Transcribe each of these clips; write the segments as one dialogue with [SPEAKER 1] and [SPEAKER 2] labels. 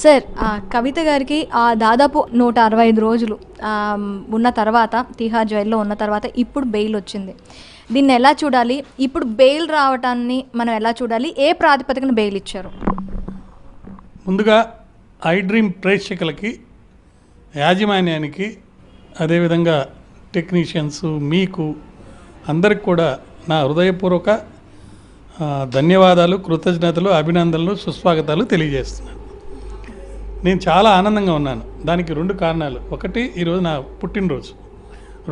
[SPEAKER 1] Sir కవిత గారికి దాదాపు 165 రోజులు ఉన్న తర్వాత తిహార్ జైల్లో ఉన్న తర్వాత ఇప్పుడు బెయిల్ వచ్చింది. దీన్ని ఎలా చూడాలి? ఇప్పుడు బెయిల్ రావటాన్ని మనం ఎలా చూడాలి? ఏ ప్రాతిపదికన బెయిల్ ఇచ్చారు?
[SPEAKER 2] ముందుగా ఐ డ్రీమ్ ప్రేక్షకులకి, యాజమాన్యానికి, అదేవిధంగా టెక్నీషియన్స్, మీకు అందరికి కూడా నా హృదయపూర్వక ధన్యవాదాలు, కృతజ్ఞతలు, అభినందనలు, సుస్వాగతాలు తెలియజేస్తున్నాను. నేను చాలా ఆనందంగా ఉన్నాను. దానికి 2 కారణాలు. ఒకటి, ఈరోజు నా పుట్టినరోజు.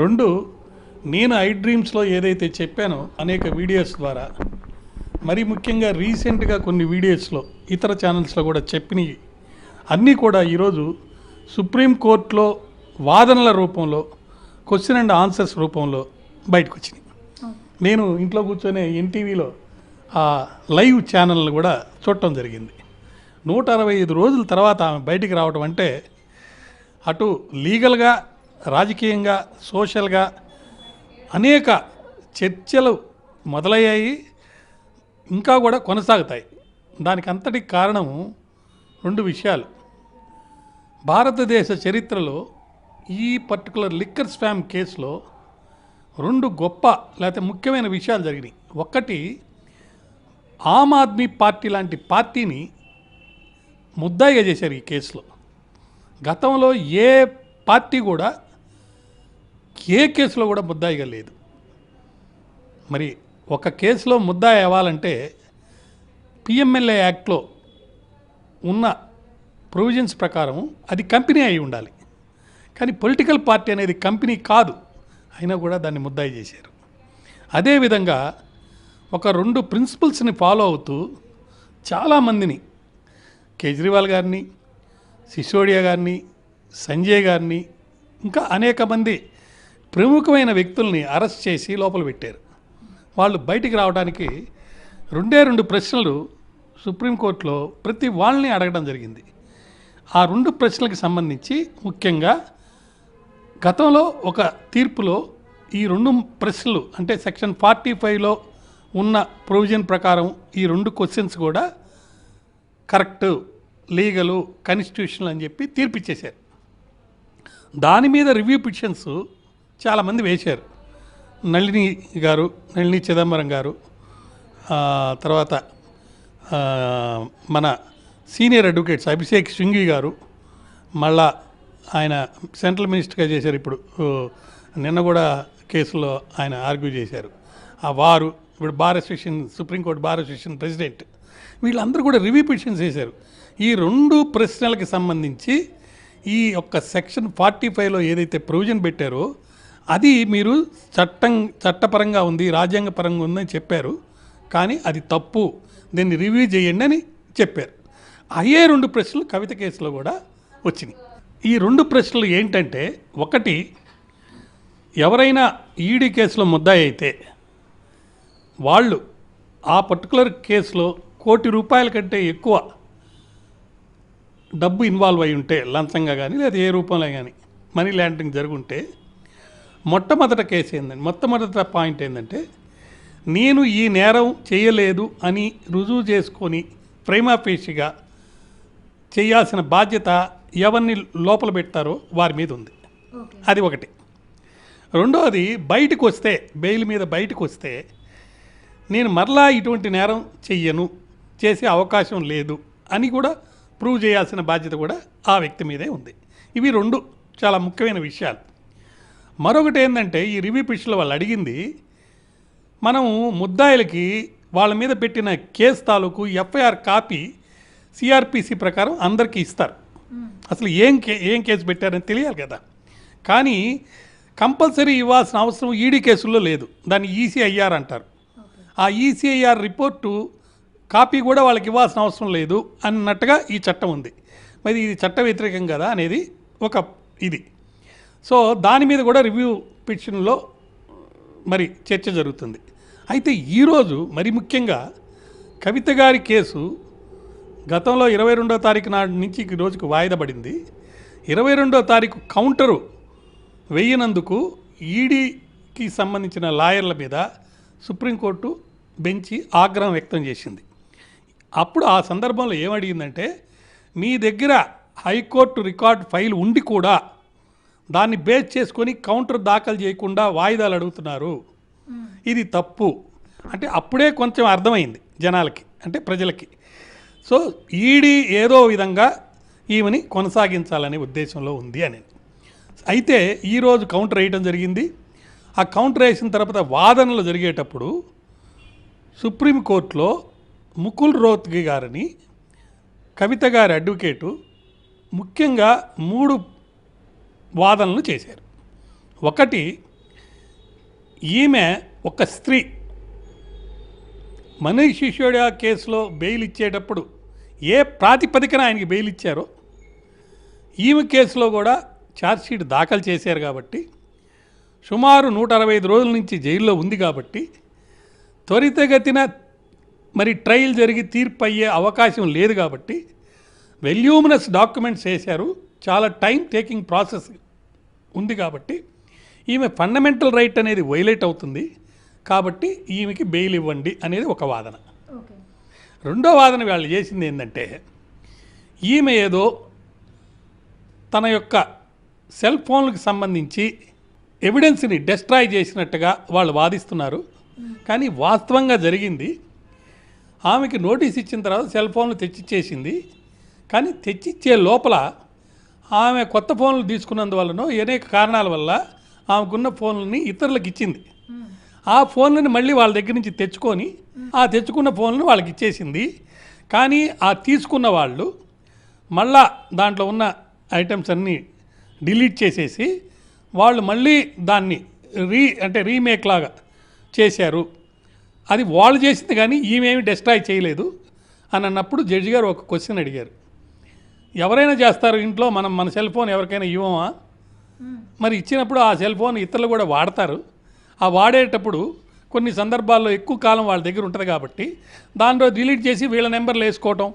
[SPEAKER 2] 2, నేను ఐ డ్రీమ్స్లో ఏదైతే చెప్పానో అనేక వీడియోస్ ద్వారా, మరి ముఖ్యంగా రీసెంట్గా కొన్ని వీడియోస్లో ఇతర ఛానల్స్లో కూడా చెప్పినవి అన్నీ కూడా ఈరోజు సుప్రీంకోర్టులో వాదనల రూపంలో, క్వశ్చన్ అండ్ ఆన్సర్స్ రూపంలో బయటకు వచ్చినాయి. నేను ఇంట్లో కూర్చొని ఎన్టీవీలో ఆ లైవ్ ఛానల్ని కూడా చూడటం జరిగింది. 165 రోజుల తర్వాత ఆమె బయటికి రావడం అంటే అటు లీగల్గా, రాజకీయంగా, సోషల్గా అనేక చర్చలు మొదలయ్యాయి, ఇంకా కూడా కొనసాగుతాయి. దానికి అంతటికి కారణము 2 విషయాలు. భారతదేశ చరిత్రలో ఈ పర్టికులర్ లిక్కర్ స్కామ్ కేసులో 2 గొప్ప లేకపోతే ముఖ్యమైన విషయాలు జరిగినాయి. ఒకటి, ఆమ్ ఆద్మీ పార్టీ లాంటి పార్టీని ముద్దాయిగా చేశారు ఈ కేసులో. గతంలో ఏ పార్టీ కూడా ఏ కేసులో కూడా ముద్దాయిగా లేదు. మరి ఒక కేసులో ముద్దాయి అవ్వాలంటే పిఎంఎల్ఏ యాక్ట్లో ఉన్న ప్రొవిజన్స్ ప్రకారం అది కంపెనీ అయి ఉండాలి. కానీ పొలిటికల్ పార్టీ అనేది కంపెనీ కాదు, అయినా కూడా దాన్ని ముద్దాయి చేశారు. అదేవిధంగా ఒక 2 ప్రిన్సిపల్స్ని ఫాలో అవుతూ చాలామందిని, కేజ్రీవాల్ గారిని, సిసోడియా గారిని, సంజయ్ గారిని, ఇంకా అనేక మంది ప్రముఖమైన వ్యక్తుల్ని అరెస్ట్ చేసి లోపల పెట్టారు. వాళ్ళు బయటికి రావడానికి 2 ప్రశ్నలు సుప్రీంకోర్టులో ప్రతి వాళ్ళని అడగడం జరిగింది. ఆ 2 ప్రశ్నలకు సంబంధించి ముఖ్యంగా గతంలో ఒక తీర్పులో ఈ 2 ప్రశ్నలు అంటే సెక్షన్ 45లో ఉన్న ప్రొవిజన్ ప్రకారం ఈ 2 క్వశ్చన్స్ కూడా కరెక్ట్, లీగలు, కాన్స్టిట్యూషనల్ అని చెప్పి తీర్పిచ్చేశారు. దాని మీద రివ్యూ పిటిషన్స్ చాలామంది వేశారు. నళిని చిదంబరం గారు, తర్వాత మన సీనియర్ అడ్వకేట్స్ అభిషేక్ సింఘ్వి గారు, మళ్ళా ఆయన సెంట్రల్ మినిస్టర్గా చేశారు. ఇప్పుడు నిన్న కూడా కేసులో ఆయన ఆర్గ్యూ చేశారు. వారు ఇప్పుడు bar association, supreme court bar association president, వీళ్ళందరూ కూడా రివ్యూ పిటిషన్స్ వేశారు. ఈ 2 ప్రశ్నలకు సంబంధించి ఈ యొక్క సెక్షన్ 45లో ఏదైతే ప్రొవిజన్ పెట్టారో అది మీరు చట్టపరంగా ఉంది, రాజ్యాంగపరంగా ఉందని చెప్పారు, కానీ అది తప్పు, దీన్ని రివ్యూ చేయండి అని చెప్పారు. అయ్యే 2 ప్రశ్నలు కవిత కేసులో కూడా వచ్చినాయి. ఈ 2 ప్రశ్నలు ఏంటంటే, ఒకటి, ఎవరైనా ఈడీ కేసులో ముద్దాయి అయితే వాళ్ళు ఆ పర్టికులర్ కేసులో ₹1,00,00,000 కంటే ఎక్కువ డబ్బు ఇన్వాల్వ్ అయి ఉంటే, లంచంగా కానీ లేదా ఏ రూపంలో కానీ మనీ లాండరింగ్ జరుగుంటే, మొట్టమొదట పాయింట్ ఏంటంటే, నేను ఈ నేరం చేయలేదు అని రుజువు చేసుకొని ప్రైమా ఫేషిగా చేయాల్సిన బాధ్యత ఎవరిని లోపల పెడతారో వారి మీద ఉంది. అది ఒకటి. రెండవది, బయటకు వస్తే, బెయిల్ మీద బయటకు వస్తే నేను మరలా ఇటువంటి నేరం చెయ్యను, చేసే అవకాశం లేదు అని కూడా ప్రూవ్ చేయాల్సిన బాధ్యత కూడా ఆ వ్యక్తి మీదే ఉంది. ఇవి 2 చాలా ముఖ్యమైన విషయాలు. మరొకటి ఏంటంటే, ఈ రివ్యూ పిటిషన్లో వాళ్ళు అడిగింది, మనము ముద్దాయిలకి వాళ్ళ మీద పెట్టిన కేసు తాలూకు ఎఫ్ఐఆర్ కాపీ సిఆర్పిసి ప్రకారం అందరికీ ఇస్తారు. అసలు ఏం కేసు పెట్టారని తెలియాలి కదా. కానీ కంపల్సరీ ఇవ్వాల్సిన అవసరం ఈడీ కేసుల్లో లేదు. దాన్ని ఈసీఐఆర్ అంటారు. ఆ ఈసీఐఆర్ రిపోర్టు కాపీ కూడా వాళ్ళకి ఇవ్వాల్సిన అవసరం లేదు అన్నట్టుగా ఈ చట్టం ఉంది. మరి ఇది చట్ట వ్యతిరేకం కదా అనేది ఒక ఇది. సో దాని మీద కూడా రివ్యూ పిటిషన్లో మరి చర్చ జరుగుతుంది. అయితే ఈరోజు మరి ముఖ్యంగా కవిత గారి కేసు గతంలో 22వ తారీఖు నాటి నుంచి ఈ రోజుకు వాయిదా పడింది. 22వ తారీఖు కౌంటరు వేయనందుకు ఈడీకి సంబంధించిన లాయర్ల మీద సుప్రీంకోర్టు బెంచి ఆగ్రహం వ్యక్తం చేసింది. అప్పుడు ఆ సందర్భంలో ఏమడిగిందంటే, మీ దగ్గర హైకోర్టు రికార్డ్ ఫైల్ ఉండి కూడా దాన్ని బేస్ చేసుకొని కౌంటర్ దాఖలు చేయకుండా వాయిదాలు అడుగుతున్నారు. ఇది తప్పు అంటే అప్పుడే కొంచెం అర్థమైంది జనాలకి, అంటే ప్రజలకి. సో ఈడీ ఏదో విధంగా ఈమెని కొనసాగించాలనే ఉద్దేశంలో ఉంది అని. అయితే ఈరోజు కౌంటర్ వేయడం జరిగింది. ఆ కౌంటర్ వేసిన తర్వాత వాదనలు జరిగేటప్పుడు సుప్రీంకోర్టులో ముకుల్ రోహత్గి గారిని కవిత గారి అడ్వకేటు ముఖ్యంగా 3 వాదనలు చేశారు. ఒకటి, ఈమె ఒక స్త్రీ, మనీష్ సిసోడియా కేసులో బెయిల్ ఇచ్చేటప్పుడు ఏ ప్రాతిపదికన ఆయనకి బెయిల్ ఇచ్చారో ఈమె కేసులో కూడా ఛార్జ్షీట్ దాఖలు చేశారు కాబట్టి, సుమారు 165 రోజుల నుంచి జైల్లో ఉంది కాబట్టి త్వరితగతిన మరి ట్రయల్ జరిగి తీర్పు అయ్యే అవకాశం లేదు కాబట్టి వెల్యూమినస్ డాక్యుమెంట్స్ వేశారు. చాలా టైం టేకింగ్ ప్రాసెస్ ఉంది కాబట్టి ఈమె ఫండమెంటల్ రైట్ అనేది వైలేట్ అవుతుంది కాబట్టి ఈమెకి బెయిల్ ఇవ్వండి అనేది ఒక వాదన. రెండో వాదన వాళ్ళు చేసింది ఏంటంటే, ఈమె ఏదో తన యొక్క సెల్ ఫోన్లకు సంబంధించి ఎవిడెన్స్ని డెస్ట్రాయ్ చేసినట్టుగా వాళ్ళు వాదిస్తున్నారు. కానీ వాస్తవంగా జరిగింది, ఆమెకి నోటీస్ ఇచ్చిన తర్వాత సెల్ ఫోన్లు తెచ్చిచ్చేసింది. కానీ తెచ్చిచ్చే లోపల ఆమె కొత్త ఫోన్లు తీసుకున్నందువల్లనో అనేక కారణాల వల్ల ఆమెకున్న ఫోన్లని ఇతరులకు ఇచ్చింది. ఆ ఫోన్లను మళ్ళీ వాళ్ళ దగ్గర నుంచి తెచ్చుకొని ఆ తెచ్చుకున్న ఫోన్లను వాళ్ళకి ఇచ్చేసింది. కానీ ఆ తీసుకున్న వాళ్ళు మళ్ళా దాంట్లో ఉన్న ఐటమ్స్ అన్నీ డిలీట్ చేసేసి వాళ్ళు మళ్ళీ దాన్ని రీమేక్ లాగా చేశారు. అది వాళ్ళు చేసింది కానీ ఈమెమి డెస్ట్రాయ్ చేయలేదు అని అన్నప్పుడు జడ్జి గారు ఒక క్వశ్చన్ అడిగారు. ఎవరైనా చేస్తారు ఇంట్లో, మన సెల్ ఫోన్ ఎవరికైనా ఇవ్వమా? మరి ఇచ్చినప్పుడు ఆ సెల్ ఫోన్ ఇతరులు కూడా వాడతారు. ఆ వాడేటప్పుడు కొన్ని సందర్భాల్లో ఎక్కువ కాలం వాళ్ళ దగ్గర ఉంటుంది కాబట్టి దాంట్లో డిలీట్ చేసి వీళ్ళ నెంబర్లు వేసుకోవటం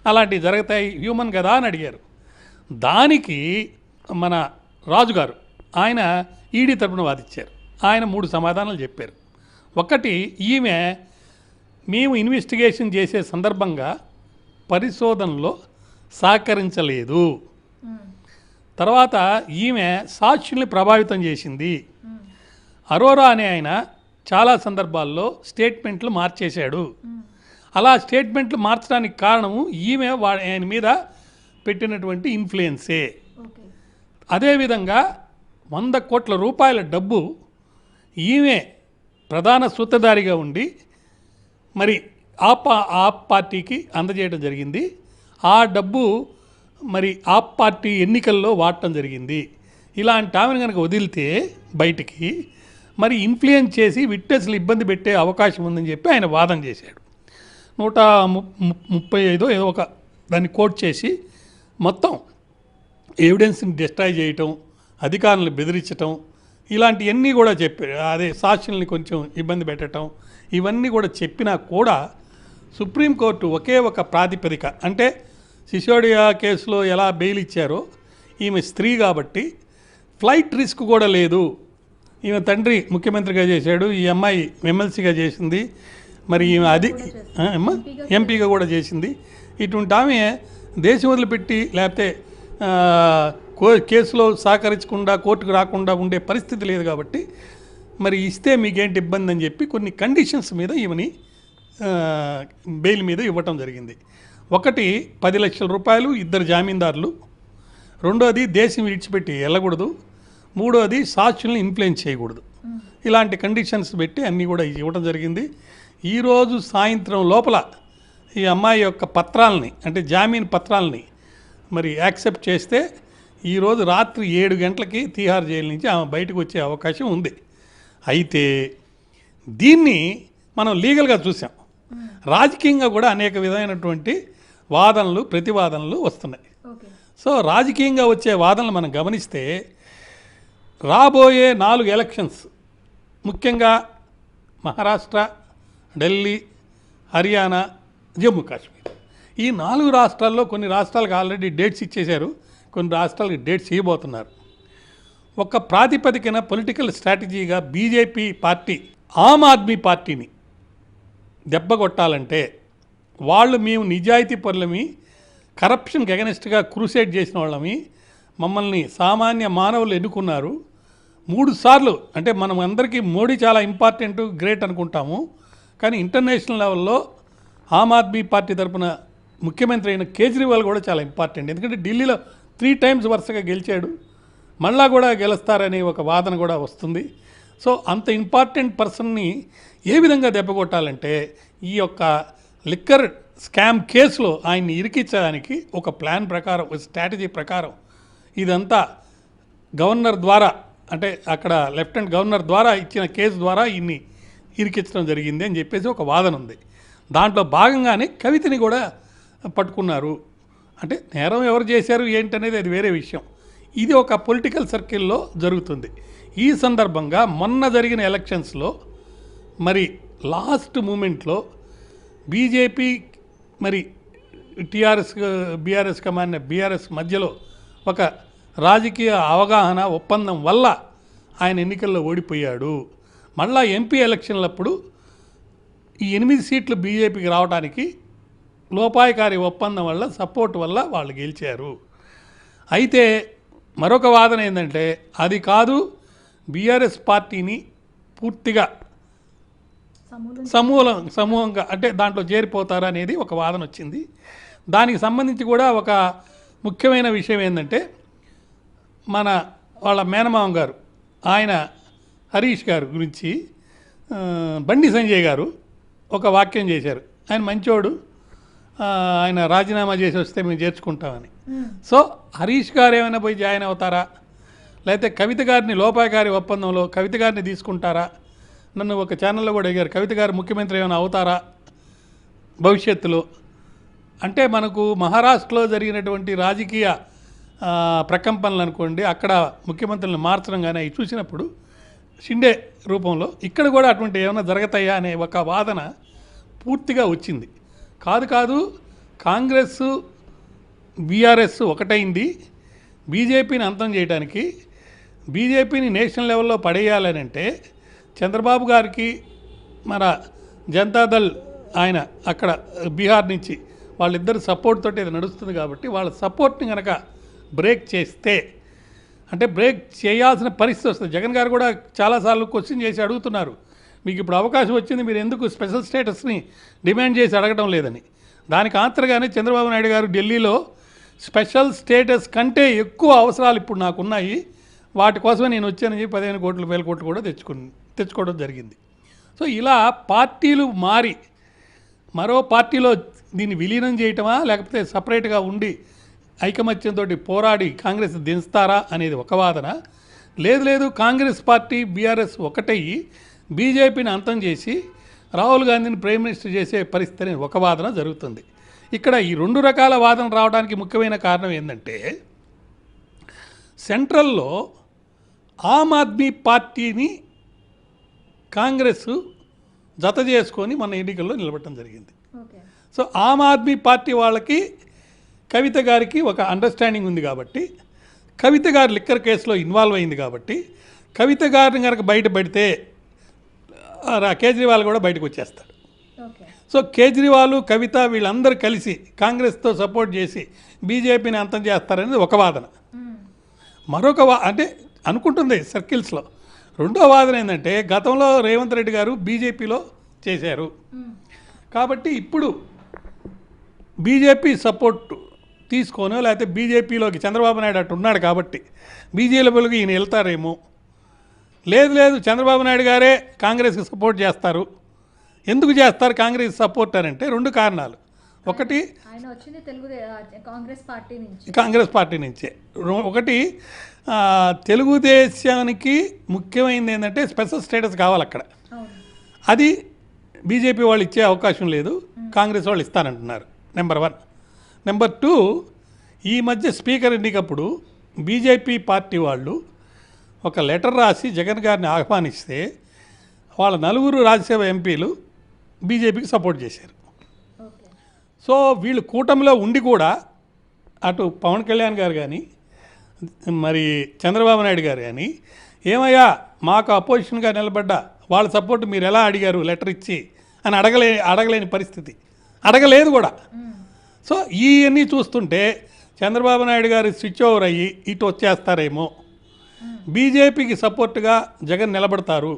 [SPEAKER 2] అలాంటివి జరుగుతాయి, హ్యూమన్ కదా అని అడిగారు. దానికి మన రాజుగారు ఆయన ఈడీ తరపున వాదించారు. ఆయన 3 సమాధానాలు చెప్పారు. ఒకటి, ఈమె మేము ఇన్వెస్టిగేషన్ చేసే సందర్భంగా పరిశోధనలో సహకరించలేదు. తర్వాత ఈమె సాక్షుల్ని ప్రభావితం చేసింది. అరోరా అనే ఆయన చాలా సందర్భాల్లో స్టేట్మెంట్లు మార్చేశాడు. అలా స్టేట్మెంట్లు మార్చడానికి కారణము ఈమె ఆయన మీద పెట్టినటువంటి ఇన్ఫ్లుయెన్సే. అదేవిధంగా 100 కోట్ల రూపాయల డబ్బు ఈమె ప్రధాన సూత్రధారిగా ఉండి మరి ఆప్ పార్టీకి అందజేయడం జరిగింది. ఆ డబ్బు మరి ఆప్ పార్టీ ఎన్నికల్లో వాడటం జరిగింది. ఇలాంటి ఆమెను కనుక వదిలితే బయటికి మరి ఇన్ఫ్లుయెన్స్ చేసి విట్నెస్లు ఇబ్బంది పెట్టే అవకాశం ఉందని చెప్పి ఆయన వాదన చేశాడు. 135 ఏదో ఒక దాన్ని కోట్ చేసి మొత్తం ఎవిడెన్స్ని డిస్ట్రాయ్ చేయటం, అధికారులను బెదిరించటం, ఇలాంటివన్నీ కూడా చెప్పారు. అదే సాక్షుల్ని కొంచెం ఇబ్బంది పెట్టడం, ఇవన్నీ కూడా చెప్పినా కూడా సుప్రీంకోర్టు ఒకే ఒక ప్రాతిపదిక, అంటే సిసోడియా కేసులో ఎలా బెయిల్ ఇచ్చారో ఈమె స్త్రీ కాబట్టి ఫ్లైట్ రిస్క్ కూడా లేదు. ఈమె తండ్రి ముఖ్యమంత్రిగా చేశాడు, ఈ అమ్మాయి ఎమ్మెల్సీగా చేసింది, మరి ఈమె ఎంపీగా కూడా చేసింది. ఇటువంటి ఆమె దేశం వదిలిపెట్టి లేకపోతే కేసులో సహకరించకుండా కోర్టుకు రాకుండా ఉండే పరిస్థితి లేదు కాబట్టి మరి ఇస్తే మీకేంటి ఇబ్బంది అని చెప్పి కొన్ని కండిషన్స్ మీద ఈమెని బెయిల్ మీద ఇవ్వటం జరిగింది. ఒకటి 10 లక్షల రూపాయలు, 2 జామీందారులు. రెండోది దేశం విడిచిపెట్టి వెళ్ళకూడదు. మూడోది సాక్షుల్ని ఇన్ఫ్లుయెన్స్ చేయకూడదు. ఇలాంటి కండిషన్స్ పెట్టి అన్నీ కూడా ఇవ్వడం జరిగింది. ఈరోజు సాయంత్రం లోపల ఈ అమ్మాయి యొక్క పత్రాలని, అంటే జామీన్ పత్రాలని మరి యాక్సెప్ట్ చేస్తే ఈరోజు రాత్రి 7 గంటలకి తీహార్ జైలు నుంచి ఆమె బయటకు వచ్చే అవకాశం ఉంది. అయితే దీన్ని మనం లీగల్గా చూసాం, రాజకీయంగా కూడా అనేక విధమైనటువంటి వాదనలు ప్రతివాదనలు వస్తున్నాయి. సో రాజకీయంగా వచ్చే వాదనలు మనం గమనిస్తే రాబోయే 4 ఎలక్షన్స్, ముఖ్యంగా మహారాష్ట్ర, ఢిల్లీ, హర్యానా, జమ్మూ కాశ్మీర్, ఈ 4 రాష్ట్రాల్లో కొన్ని రాష్ట్రాలకు ఆల్రెడీ డేట్స్ ఇచ్చేశారు, కొన్ని రాష్ట్రాలకు డేట్స్ ఇవ్వబోతున్నారు. ఒక ప్రాతిపదికన political స్ట్రాటజీగా BJP party Aam Aadmi పార్టీని దెబ్బ కొట్టాలంటే వాళ్ళు మేము నిజాయితీ పరులమి, కరప్షన్కి అగెనిస్ట్గా క్రూసేడ్ చేసిన వాళ్ళమి మమ్మల్ని సామాన్య మానవులు ఎన్నుకున్నారు 3 సార్లు. అంటే మనం అందరికీ మోడీ చాలా ఇంపార్టెంట్ గ్రేట్ అనుకుంటాము, కానీ ఇంటర్నేషనల్ లెవెల్లో ఆమ్ ఆద్మీ పార్టీ తరపున ముఖ్యమంత్రి అయిన కేజ్రీవాల్ కూడా చాలా ఇంపార్టెంట్. ఎందుకంటే ఢిల్లీలో 3 టైమ్స్ వరుసగా గెలిచాడు, మళ్ళా కూడా గెలుస్తారనే ఒక వాదన కూడా వస్తుంది. సో అంత ఇంపార్టెంట్ పర్సన్ని ఏ విధంగా దెబ్బకొట్టాలంటే ఈ యొక్క లిక్కర్ స్కామ్ కేసులో ఆయన్ని ఇరికించడానికి ఒక ప్లాన్ ప్రకారం, ఒక స్ట్రాటజీ ప్రకారం ఇదంతా గవర్నర్ ద్వారా, అంటే అక్కడ లెఫ్టినెంట్ గవర్నర్ ద్వారా ఇచ్చిన కేసు ద్వారా ఇన్ని ఇరికించడం జరిగింది అని చెప్పేసి ఒక వాదన ఉంది. దాంట్లో భాగంగానే కవితని కూడా పట్టుకున్నారు. అంటే నేరం ఎవరు చేశారు ఏంటనేది అది వేరే విషయం. ఇది ఒక పొలిటికల్ సర్కిల్లో జరుగుతుంది. ఈ సందర్భంగా మొన్న జరిగిన ఎలక్షన్స్లో మరి లాస్ట్ మూమెంట్లో బీజేపీ మరి బీఆర్ఎస్ కమాండ్ బీఆర్ఎస్ మధ్యలో ఒక రాజకీయ అవగాహన ఒప్పందం వల్ల ఆయన ఎన్నికల్లో ఓడిపోయాడు. మళ్ళా ఎంపీ ఎలక్షన్లప్పుడు ఈ 8 సీట్లు బీజేపీకి రావడానికి లోపాయకారి ఒప్పందం వల్ల, సపోర్ట్ వల్ల వాళ్ళు గెలిచారు. అయితే మరొక వాదన ఏంటంటే అది కాదు, బీఆర్ఎస్ పార్టీని పూర్తిగా సమూహంగా అంటే దాంట్లో చేరిపోతారు అనేది ఒక వాదన వచ్చింది. దానికి సంబంధించి కూడా ఒక ముఖ్యమైన విషయం ఏంటంటే వాళ్ళ మేనమామ గారు ఆయన హరీష్ గారు గురించి బండి సంజయ్ గారు ఒక వాక్యం చేశారు. ఆయన మంచోడు, ఆయన రాజీనామా చేసి వస్తే మేము చేర్చుకుంటామని. సో హరీష్ గారు ఏమైనా పోయి జాయిన్ అవుతారా, లేకపోతే కవిత గారిని లోపాయకారి ఒప్పందంలో కవిత గారిని తీసుకుంటారా? నన్ను ఒక ఛానల్లో కూడా అడిగారు, కవిత గారు ముఖ్యమంత్రి ఏమైనా అవుతారా భవిష్యత్తులో అంటే. మనకు మహారాష్ట్రలో జరిగినటువంటి రాజకీయ ప్రకంపనలు అనుకోండి, అక్కడ ముఖ్యమంత్రులను మార్చడం కానీ అవి చూసినప్పుడు షిండే రూపంలో ఇక్కడ కూడా అటువంటి ఏమైనా జరుగుతాయా అనే ఒక వాదన పూర్తిగా వచ్చింది. కాదు కాంగ్రెస్ బీఆర్ఎస్ ఒకటైంది బీజేపీని అంతం చేయడానికి. బీజేపీని నేషనల్ లెవెల్లో పడేయాలని అంటే చంద్రబాబు గారికి మన జనతాదళ్ ఆయన అక్కడ బీహార్ నుంచి వాళ్ళిద్దరు సపోర్ట్ తోటి ఇది నడుస్తుంది కాబట్టి వాళ్ళ సపోర్ట్ని కనుక బ్రేక్ చేస్తే, అంటే బ్రేక్ చేయాల్సిన పరిస్థితి వస్తుంది. జగన్ గారు కూడా చాలాసార్లు క్వశ్చన్ చేసి అడుగుతున్నారు, మీకు ఇప్పుడు అవకాశం వచ్చింది, మీరు ఎందుకు స్పెషల్ స్టేటస్ని డిమాండ్ చేసి అడగడం లేదని. దానికి ఆన్సర్గానే చంద్రబాబు నాయుడు గారు ఢిల్లీలో స్పెషల్ స్టేటస్ కంటే ఎక్కువ అవసరాలు ఇప్పుడు నాకున్నాయి, వాటి కోసమే నేను వచ్చానని చెప్పి 15,000 కోట్లు కూడా తెచ్చుకోవడం జరిగింది. సో ఇలా పార్టీలు మారి మరో పార్టీలో దీన్ని విలీనం చేయటమా, లేకపోతే సపరేట్గా ఉండి ఐకమత్యంతో పోరాడి కాంగ్రెస్ దించుతారా అనేది ఒక వాదన. లేదు కాంగ్రెస్ పార్టీ బీఆర్ఎస్ ఒకటయ్యి బీజేపీని అంతం చేసి రాహుల్ గాంధీని ప్రైమ్ మినిస్టర్ చేసే పరిస్థితి అనేది ఒక వాదన జరుగుతుంది. ఇక్కడ ఈ 2 రకాల వాదన రావడానికి ముఖ్యమైన కారణం ఏంటంటే సెంట్రల్లో ఆమ్ ఆద్మీ పార్టీని కాంగ్రెస్ జత చేసుకొని మన ఎన్నికల్లో నిలబడటం జరిగింది. సో ఆమ్ ఆద్మీ పార్టీ వాళ్ళకి కవిత గారికి ఒక అండర్స్టాండింగ్ ఉంది కాబట్టి, కవిత గారు లిక్కర్ కేసులో ఇన్వాల్వ్ అయింది కాబట్టి, కవిత గారిని కనుక బయటపడితే కేజ్రీవాల్ కూడా బయటకు వచ్చేస్తాడు. సో కేజ్రీవాల్ కవిత వీళ్ళందరూ కలిసి కాంగ్రెస్తో సపోర్ట్ చేసి బీజేపీని అంతం చేస్తారనేది ఒక వాదన. మరొక అంటే అనుకుంటుంది సర్కిల్స్లో. రెండో వాదన ఏంటంటే గతంలో రేవంత్ రెడ్డి గారు బీజేపీలో చేశారు కాబట్టి ఇప్పుడు బీజేపీ సపోర్ట్ తీసుకోను, లేకపోతే బీజేపీలోకి చంద్రబాబు నాయుడు అటు ఉన్నాడు కాబట్టి బీజేపీలోకి ఈయన వెళ్తారేమో. లేదు చంద్రబాబు నాయుడు గారే కాంగ్రెస్కి సపోర్ట్ చేస్తారు. ఎందుకు చేస్తారు కాంగ్రెస్ సపోర్ట్ అని అంటే 2 కారణాలు. ఒకటి
[SPEAKER 1] ఆయన వచ్చింది
[SPEAKER 2] కాంగ్రెస్ పార్టీ నుంచే. ఒకటి తెలుగుదేశానికి ముఖ్యమైనది ఏంటంటే స్పెషల్ స్టేటస్ కావాలి అక్కడ. అది బీజేపీ వాళ్ళు ఇచ్చే అవకాశం లేదు, కాంగ్రెస్ వాళ్ళు ఇస్తానంటున్నారు. నెంబర్ 1. నెంబర్ 2, ఈ మధ్య స్పీకర్ ఎన్నికప్పుడు బీజేపీ పార్టీ వాళ్ళు ఒక లెటర్ రాసి జగన్ గారిని ఆహ్వానిస్తే వాళ్ళ 4 రాజ్యసభ ఎంపీలు బీజేపీకి సపోర్ట్ చేశారు. సో వీళ్ళు కూటమిలో ఉండి కూడా అటు పవన్ కళ్యాణ్ గారు కానీ మరి చంద్రబాబు నాయుడు గారు కానీ ఏమయ్యా మాకు అపోజిషన్గా నిలబడ్డ వాళ్ళ సపోర్ట్ మీరు ఎలా అడిగారు లెటర్ ఇచ్చి అని అడగలేని పరిస్థితి, అడగలేదు కూడా. సో ఇవన్నీ చూస్తుంటే చంద్రబాబు నాయుడు గారు స్విచ్ ఓవర్ అయ్యి ఇటు వచ్చేస్తారేమో, బీజేపీకి సపోర్ట్గా జగన్ నిలబడతారు.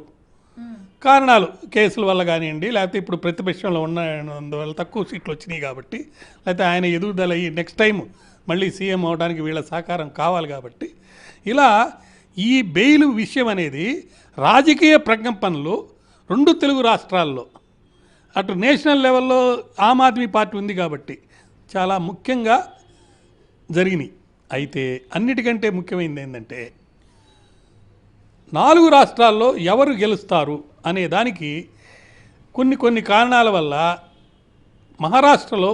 [SPEAKER 2] కారణాలు కేసుల వల్ల కానివ్వండి, లేకపోతే ఇప్పుడు ప్రతిపక్షంలో ఉన్నందువల్ల తక్కువ సీట్లు వచ్చినాయి కాబట్టి, లేకపోతే ఆయన ఎదుగుదల అయ్యి నెక్స్ట్ టైం మళ్ళీ సీఎం అవడానికి వీళ్ళ సహకారం కావాలి కాబట్టి, ఇలా ఈ బెయిల్ విషయం అనేది రాజకీయ ప్రకంపనలు రెండు తెలుగు రాష్ట్రాల్లో, అటు నేషనల్ లెవెల్లో ఆమ్ ఆద్మీ పార్టీ ఉంది కాబట్టి చాలా ముఖ్యంగా జరిగినాయి. అయితే అన్నిటికంటే ముఖ్యమైనది ఏంటంటే 4 రాష్ట్రాల్లో ఎవరు గెలుస్తారు అనే దానికి కొన్ని కారణాల వల్ల మహారాష్ట్రలో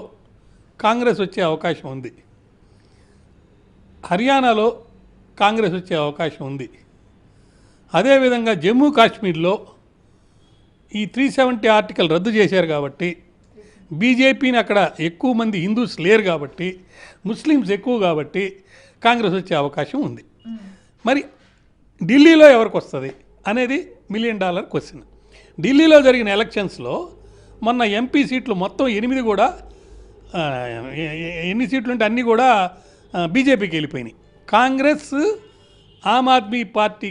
[SPEAKER 2] కాంగ్రెస్ వచ్చే అవకాశం ఉంది, హర్యానాలో కాంగ్రెస్ వచ్చే అవకాశం ఉంది. అదేవిధంగా జమ్మూ కాశ్మీర్లో ఈ 370 ఆర్టికల్ రద్దు చేశారు కాబట్టి బీజేపీని అక్కడ ఎక్కువ మంది హిందూస్ లేరు కాబట్టి, ముస్లిమ్స్ ఎక్కువ కాబట్టి కాంగ్రెస్ వచ్చే అవకాశం ఉంది. మరి ఢిల్లీలో ఎవరికి వస్తుంది అనేది $1 మిలియన్ క్వశ్చన్. ఢిల్లీలో జరిగిన ఎలక్షన్స్లో మొన్న ఎంపీ సీట్లు మొత్తం 8 కూడా ఎన్ని సీట్లు ఉంటే అన్నీ కూడా బీజేపీకి వెళ్ళిపోయినాయి. కాంగ్రెస్ ఆమ్ ఆద్మీ పార్టీ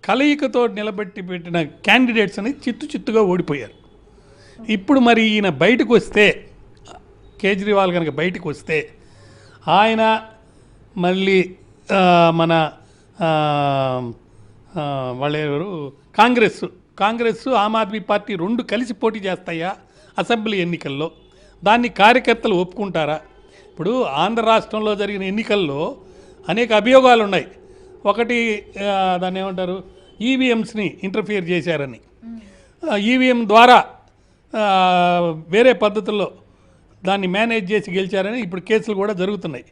[SPEAKER 2] కలయికతో నిలబెట్టి పెట్టిన క్యాండిడేట్స్ అని చిత్తుగా ఓడిపోయారు. ఇప్పుడు మరి ఈయన బయటకు వస్తే, కేజ్రీవాల్ కనుక బయటకు వస్తే, ఆయన మళ్ళీ మన వాళ్ళెవరు కాంగ్రెస్ ఆమ్ ఆద్మీ పార్టీ రెండు కలిసి పోటీ చేస్తాయా అసెంబ్లీ ఎన్నికల్లో? దాన్ని కార్యకర్తలు ఒప్పుకుంటారా? ఇప్పుడు ఆంధ్ర రాష్ట్రంలో జరిగిన ఎన్నికల్లో అనేక అభియోగాలు ఉన్నాయి. ఒకటి దాన్ని ఏమంటారు, ఈవీఎంస్ని ఇంటర్ఫియర్ చేశారని, ఈవీఎం ద్వారా వేరే పద్ధతుల్లో దాన్ని మేనేజ్ చేసి గెలిచారని ఇప్పుడు కేసులు కూడా జరుగుతున్నాయి.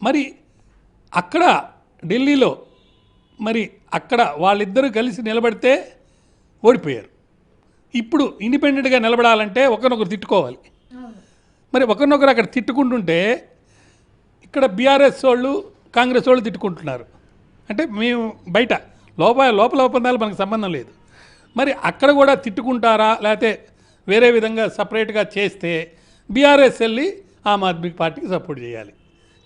[SPEAKER 2] మరి అక్కడ ఢిల్లీలో మరి అక్కడ వాళ్ళిద్దరూ కలిసి నిలబడితే ఓడిపోయారు. ఇప్పుడు ఇండిపెండెంట్గా నిలబడాలంటే ఒకరినొకరు తిట్టుకోవాలి. మరి ఒకరినొకరు అక్కడ తిట్టుకుంటుంటే ఇక్కడ బీఆర్ఎస్ వాళ్ళు కాంగ్రెస్ వాళ్ళు తిట్టుకుంటున్నారు. అంటే మేము బయట లోపల ఒప్పందాలు మనకు సంబంధం లేదు. మరి అక్కడ కూడా తిట్టుకుంటారా, లేకపోతే వేరే విధంగా సపరేట్గా చేస్తే బీఆర్ఎస్ వెళ్ళి ఆమ్ ఆద్మీ పార్టీకి సపోర్ట్ చేయాలి.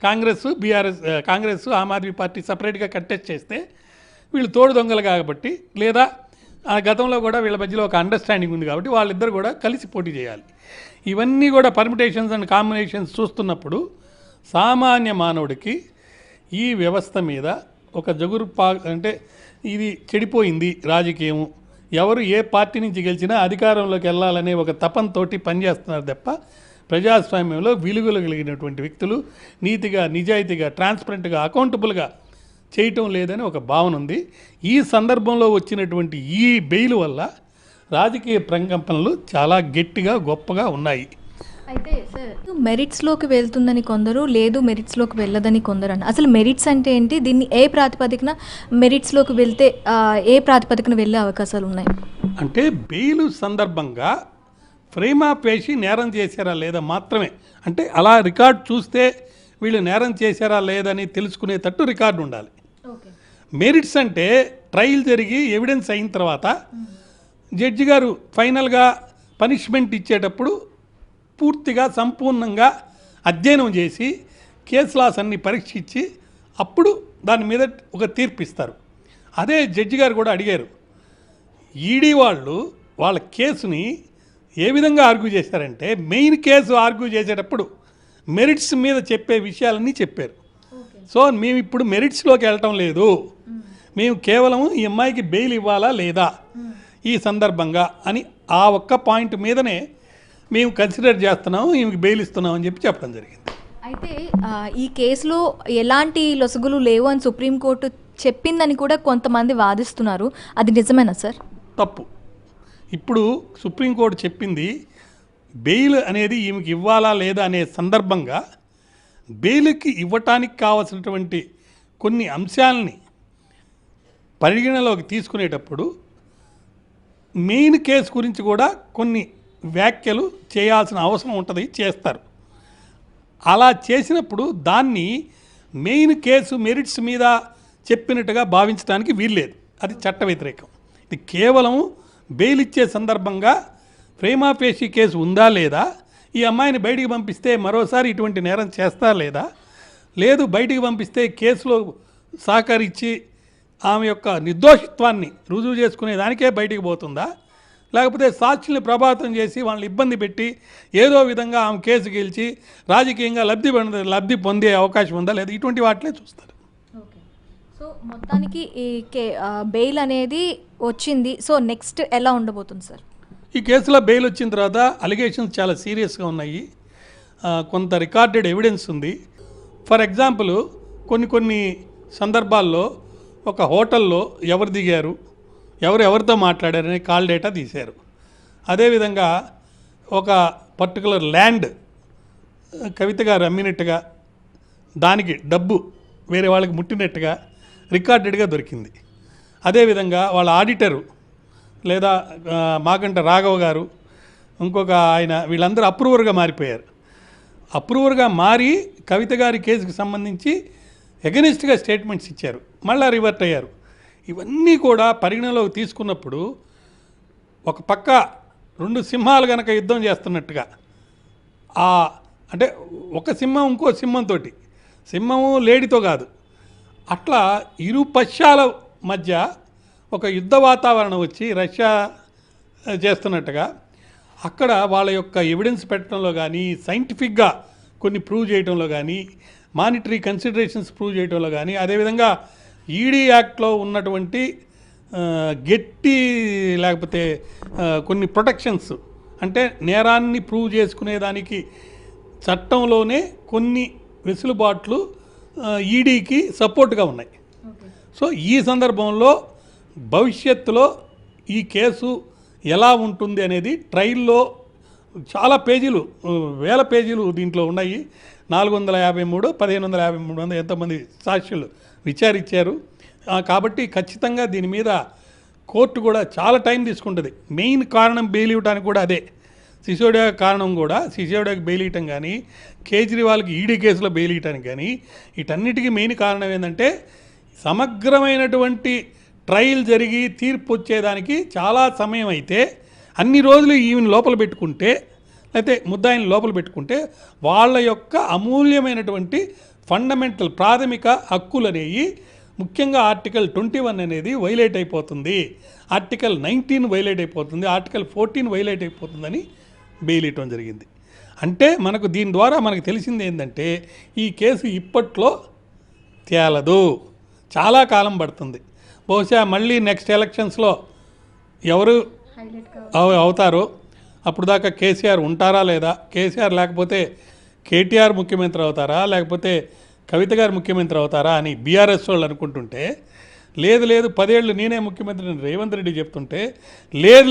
[SPEAKER 2] కాంగ్రెస్ ఆమ్ ఆద్మీ పార్టీ సపరేట్గా కంటెస్ట్ చేస్తే వీళ్ళు తోడు దొంగలు కాబట్టి, లేదా ఆ గతంలో కూడా వీళ్ళ మధ్యలో ఒక అండర్స్టాండింగ్ ఉంది కాబట్టి వాళ్ళిద్దరు కూడా కలిసి పోటీ చేయాలి. ఇవన్నీ కూడా పర్మిటేషన్స్ అండ్ కాంబినేషన్స్ చూస్తున్నప్పుడు సామాన్య మానవుడికి ఈ వ్యవస్థ మీద ఒక అంటే ఇది చెడిపోయింది రాజకీయం, ఎవరు ఏ పార్టీ నుంచి గెలిచినా అధికారంలోకి వెళ్ళాలనే ఒక తపంతోటి పనిచేస్తున్నారు తప్ప ప్రజాస్వామ్యంలో విలువలు కలిగినటువంటి వ్యక్తులు నీతిగా, నిజాయితీగా, ట్రాన్స్పరెంట్గా, అకౌంటబుల్గా చేయటం లేదని ఒక భావన ఉంది. ఈ సందర్భంలో వచ్చినటువంటి ఈ బెయిల్ వల్ల రాజకీయ ప్రకంపనలు చాలా గట్టిగా గొప్పగా ఉన్నాయి.
[SPEAKER 1] అయితే సార్, మెరిట్స్లోకి వెళ్తుందని కొందరు, లేదు మెరిట్స్లోకి వెళ్ళదని కొందరు అని. అసలు మెరిట్స్ అంటే ఏంటి? దీన్ని ఏ ప్రాతిపదికన మెరిట్స్లోకి వెళ్తే ఏ ప్రాతిపదికన వెళ్ళే అవకాశాలు ఉన్నాయి?
[SPEAKER 2] అంటే బెయిల్ సందర్భంగా ప్రేమా పేషి నేరం చేశారా లేదా మాత్రమే. అంటే అలా రికార్డు చూస్తే వీళ్ళు నేరం చేశారా లేదని తెలుసుకునేటట్టు రికార్డు ఉండాలి. మెరిట్స్ అంటే ట్రయల్ జరిగి ఎవిడెన్స్ అయిన తర్వాత జడ్జి గారు ఫైనల్గా పనిష్మెంట్ ఇచ్చేటప్పుడు పూర్తిగా సంపూర్ణంగా అధ్యయనం చేసి కేసు లాస్ అన్ని పరీక్షించి అప్పుడు దాని మీద ఒక తీర్పు ఇస్తారు. అదే జడ్జి గారు కూడా అడిగారు, ఈడీ వాళ్ళ కేసుని ఏ విధంగా ఆర్గ్యూ చేశారంటే మెయిన్ కేసు ఆర్గ్యూ చేసేటప్పుడు మెరిట్స్ మీద చెప్పే విషయాలన్నీ చెప్పారు. సో మేము ఇప్పుడు మెరిట్స్లోకి వెళ్ళటం లేదు, మేము కేవలం ఈ అమ్మాయికి బెయిల్ ఇవ్వాలా లేదా ఈ సందర్భంగా అని ఆ ఒక్క పాయింట్ మీదనే మేము కన్సిడర్ చేస్తున్నాము, ఈమెకి బెయిల్ ఇస్తున్నాం అని చెప్పడం జరిగింది.
[SPEAKER 1] అయితే ఈ కేసులో ఎలాంటి లొసుగులు లేవు అని సుప్రీంకోర్టు చెప్పిందని కూడా కొంతమంది వాదిస్తున్నారు. అది నిజమేనా సార్?
[SPEAKER 2] తప్పు. ఇప్పుడు సుప్రీంకోర్టు చెప్పింది బెయిల్ అనేది ఈమెకి ఇవ్వాలా లేదా అనే సందర్భంగా బెయిల్కి ఇవ్వటానికి కావాల్సినటువంటి కొన్ని అంశాలని పరిగణలోకి తీసుకునేటప్పుడు మెయిన్ కేసు గురించి కూడా కొన్ని వ్యాఖ్యలు చేయాల్సిన అవసరం ఉంటుంది, చేస్తారు. అలా చేసినప్పుడు దాన్ని మెయిన్ కేసు మెరిట్స్ మీద చెప్పినట్టుగా భావించడానికి వీల్లేదు, అది చట్ట వ్యతిరేకం. ఇది కేవలం బెయిల్ ఇచ్చే సందర్భంగా ప్రేమా పేషి కేసు ఉందా లేదా, ఈ అమ్మాయిని బయటికి పంపిస్తే మరోసారి ఇటువంటి నేరం చేస్తా లేదా, లేదు బయటికి పంపిస్తే కేసులో సహకరించి ఆమె యొక్క నిర్దోషిత్వాన్ని రుజువు చేసుకునే దానికే బయటికి పోతుందా, లేకపోతే సాక్షుల్ని ప్రభావితం చేసి వాళ్ళని ఇబ్బంది పెట్టి ఏదో విధంగా ఆమె కేసు గెలిచి రాజకీయంగా లబ్ధి పొందే అవకాశం ఉందా, లేదా ఇటువంటి వాటిలే చూస్తారు.
[SPEAKER 1] ఓకే, సో మొత్తానికి ఈ బెయిల్ అనేది వచ్చింది. సో నెక్స్ట్ ఎలా ఉండబోతుంది సార్?
[SPEAKER 2] ఈ కేసులో బెయిల్ వచ్చిన తర్వాత అలిగేషన్స్ చాలా సీరియస్గా ఉన్నాయి. కొంత రికార్డెడ్ ఎవిడెన్స్ ఉంది. ఫర్ ఎగ్జాంపుల్ కొన్ని సందర్భాల్లో ఒక హోటల్లో ఎవరు దిగారు, ఎవరితో మాట్లాడారని కాల్ డేటా తీశారు. అదేవిధంగా ఒక పర్టికులర్ ల్యాండ్ కవిత గారు అమ్మినట్టుగా దానికి డబ్బు వేరే వాళ్ళకి ముట్టినట్టుగా రికార్డెడ్గా దొరికింది. అదేవిధంగా వాళ్ళ ఆడిటరు లేదా మాగంట రాఘవ గారు, ఇంకొక ఆయన, వీళ్ళందరూ అప్రూవర్గా మారిపోయారు. అప్రూవర్గా మారి కవిత గారి కేసుకు సంబంధించి ఎగనిస్ట్గా స్టేట్మెంట్స్ ఇచ్చారు, మళ్ళీ రివర్ట్ అయ్యారు. ఇవన్నీ కూడా పరిగణలోకి తీసుకున్నప్పుడు ఒక పక్క రెండు సింహాలు కనుక యుద్ధం చేస్తున్నట్టుగా, అంటే ఒక సింహం ఇంకో సింహము లేడితో కాదు, అట్లా ఇరు పక్షాల మధ్య ఒక యుద్ధ వాతావరణం వచ్చి రష్యా చేస్తున్నట్టుగా అక్కడ వాళ్ళ యొక్క ఎవిడెన్స్ పెట్టడంలో కానీ, సైంటిఫిక్గా కొన్ని ప్రూవ్ చేయడంలో కానీ, మానిటరీ కన్సిడరేషన్స్ ప్రూవ్ చేయడంలో కానీ, అదేవిధంగా ఈడీ యాక్ట్లో ఉన్నటువంటి గట్టి లేకపోతే కొన్ని ప్రొటెక్షన్స్, అంటే నేరాన్ని ప్రూవ్ చేసుకునేదానికి చట్టంలోనే కొన్ని వెసులుబాట్లు ఈడీకి సపోర్ట్గా ఉన్నాయి. సో ఈ సందర్భంలో భవిష్యత్తులో ఈ కేసు ఎలా ఉంటుంది అనేది ట్రయల్లో చాలా పేజీలు, వేల పేజీలు దీంట్లో ఉన్నాయి. 453, 1553 ఎంతమంది సాక్షులు విచారించారు. కాబట్టి ఖచ్చితంగా దీని మీద కోర్టు కూడా చాలా టైం తీసుకుంటుంది. మెయిన్ కారణం బెయిల్ ఇవ్వడానికి కూడా అదే. సిసోడియా కారణం కూడా, సిసోడియాకి బెయిల్ ఇవ్వటం కానీ, కేజ్రీవాల్కి ఈడీ కేసులో బెయిల్ ఇవ్వటానికి కానీ, వీటన్నిటికీ మెయిన్ కారణం ఏంటంటే సమగ్రమైనటువంటి ట్రయల్ జరిగి తీర్పు వచ్చేదానికి చాలా సమయం అయితే అన్ని రోజులు ఈమెను లోపల పెట్టుకుంటే, లేకపోతే ముద్దాయిని లోపల పెట్టుకుంటే వాళ్ళ యొక్క అమూల్యమైనటువంటి ఫండమెంటల్ ప్రాథమిక హక్కులు అనేవి, ముఖ్యంగా ఆర్టికల్ 21 అనేది వైలేట్ అయిపోతుంది, ఆర్టికల్ 19 వైలేట్ అయిపోతుంది, ఆర్టికల్ 14 వైలేట్ అయిపోతుందని బెయిల్ ఇవ్వడం జరిగింది. అంటే మనకు దీని ద్వారా మనకు తెలిసింది ఏంటంటే ఈ కేసు ఇప్పట్లో తేలదు, చాలా కాలం పడుతుంది. బహుశా మళ్ళీ నెక్స్ట్ ఎలక్షన్స్లో ఎవరు అవుతారో అప్పుడు దాకా కేసీఆర్ ఉంటారా లేదా, కేసీఆర్ లేకపోతే కేటీఆర్ ముఖ్యమంత్రి అవుతారా, లేకపోతే కవిత గారు ముఖ్యమంత్రి అవుతారా అని బీఆర్ఎస్ వాళ్ళు అనుకుంటుంటే, లేదు 10 ఏళ్ళు నేనే ముఖ్యమంత్రిని రేవంత్ రెడ్డి చెప్తుంటే,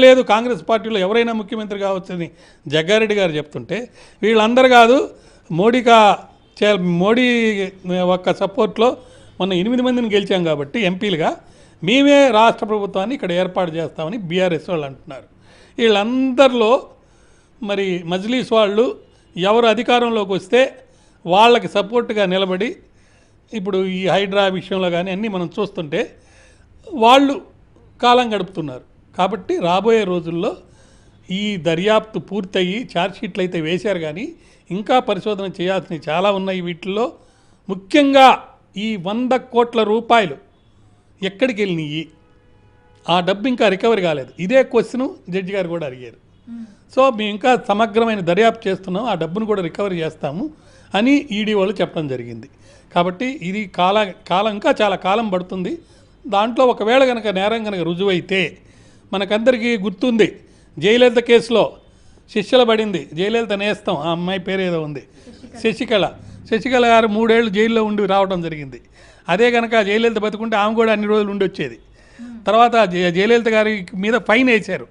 [SPEAKER 2] లేదు కాంగ్రెస్ పార్టీలో ఎవరైనా ముఖ్యమంత్రి కావచ్చని జగ్గారెడ్డి గారు చెప్తుంటే, వీళ్ళందరూ కాదు మోడీ ఒక్క సపోర్ట్లో మొన్న 8 మందిని గెలిచాం కాబట్టి ఎంపీలుగా మేమే రాష్ట్ర ప్రభుత్వాన్ని ఇక్కడ ఏర్పాటు చేస్తామని బీఆర్ఎస్ వాళ్ళు అంటున్నారు. వీళ్ళందరిలో మరి మజ్లీస్ వాళ్ళు ఎవరు అధికారంలోకి వస్తే వాళ్ళకి సపోర్ట్గా నిలబడి ఇప్పుడు ఈ హైడ్రా విషయంలో కానీ అన్నీ మనం చూస్తుంటే వాళ్ళు కాలం గడుపుతున్నారు. కాబట్టి రాబోయే రోజుల్లో ఈ దర్యాప్తు పూర్తయ్యి ఛార్జ్షీట్లు అయితే వేశారు, కానీ ఇంకా పరిశోధన చేయాల్సినవి చాలా ఉన్నాయి. వీటిల్లో ముఖ్యంగా ఈ 100 కోట్ల రూపాయలు ఎక్కడికి వెళ్ళినాయి, ఆ డబ్బు ఇంకా రికవరీ కాలేదు. ఇదే క్వశ్చను జడ్జి గారు కూడా అడిగారు. సో మేము ఇంకా సమగ్రమైన దర్యాప్తు చేస్తున్నాం, ఆ డబ్బును కూడా రికవరీ చేస్తాము అని ఈడీ వాళ్ళు చెప్పడం జరిగింది. కాబట్టి ఇది కాలం ఇంకా చాలా కాలం పడుతుంది. దాంట్లో ఒకవేళ కనుక నేరం కనుక రుజువైతే, మనకందరికీ గుర్తుంది జయలలిత కేసులో శిక్షలు పడింది, జయలలిత నేస్తం, ఆ అమ్మాయి పేరు ఏదో ఉంది, శశికళ గారు 3 ఏళ్ళు జైల్లో ఉండి రావడం జరిగింది. అదే కనుక జయలలిత బతుకుంటే ఆమె కూడా అన్ని రోజులు ఉండి వచ్చేది. తర్వాత జయలలిత గారి మీద ఫైన్ వేశారు.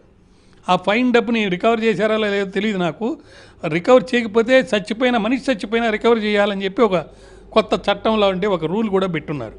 [SPEAKER 2] ఆ ఫైన్ డబ్బుని రికవర్ చేశారా లేదో తెలియదు నాకు. రికవర్ చేయకపోతే మనిషి చచ్చిపోయినా రికవర్ చేయాలని చెప్పి ఒక కొత్త చట్టంలో ఉంటే ఒక రూల్ కూడా పెట్టున్నారు.